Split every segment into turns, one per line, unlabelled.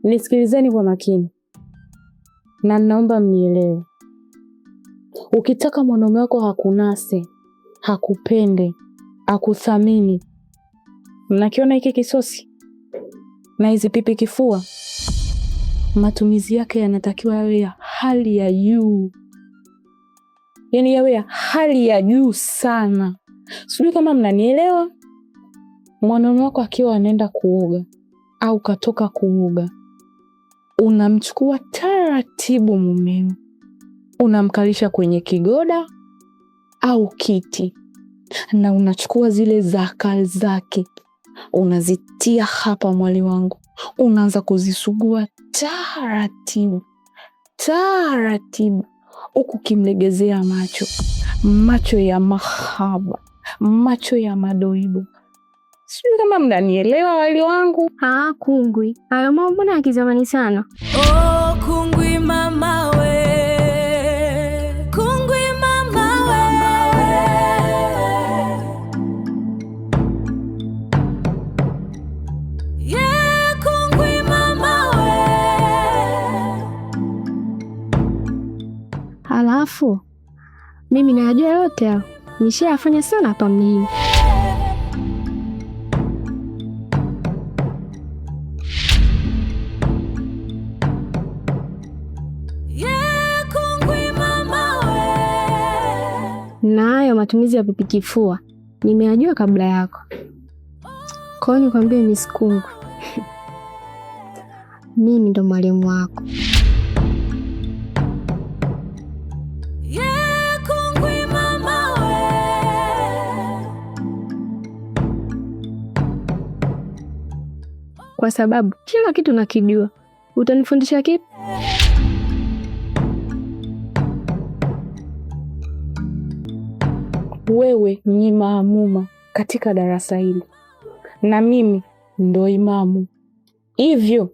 Nisikilizeni kwa makini na naomba mnielewe. Ukitaka mwanaume wako hakunase, hakupende, akuthamini, mnakiona hiki kisosi na hizi pipi kifua, matumizi yake yanatakiwa yawe ya hali ya juu. Yaani yawe ya hali ya juu sana. Sijui kama mnanielewa. Mwanaume wako akiwa anaenda kuoga au katoka kuoga, unamchukua taratibu mumeo, unamkalisha kwenye kigoda au kiti, na unachukua zile zakal zake unazitia hapa mwali wangu, unaanza kuzisugua taratibu taratibu, huku kimlegezea macho ya mahaba, macho ya madoido. Sijui kama mnanielewa wali wangu.
Kungwi, hayo mambo mbona ya kizamani sana.
Oh, kungwi mama we, kungwi mama we, yeah, kungwi mama we.
Halafu mimi najua yote hao, nishayafanya sana hapa mjini. Na hayo matumizi ya pipi kifua nimeyajua kabla yako. Kwa hiyo nikwambie Miss Kungwi, mimi ndo mwalimu wako.
Yeah, kungwi mama we.
Kwa sababu kila kitu nakijua. Utanifundisha kipi?
Wewe ni maamuma katika darasa hili na mimi ndo imamu, hivyo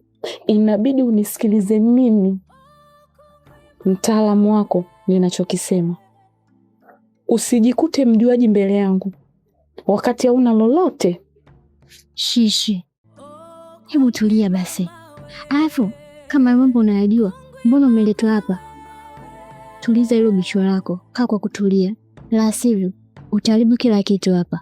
inabidi unisikilize mimi, mtaalamu wako, ninachokisema. Usijikute mjuaji mbele yangu wakati hauna lolote.
Shishi, hebu tulia basi. Alafu kama mambo unayajua, mbona umeletwa hapa? Tuliza hilo bicho lako, kaa kwa kutulia, la sivyo utaharibu kila kitu hapa.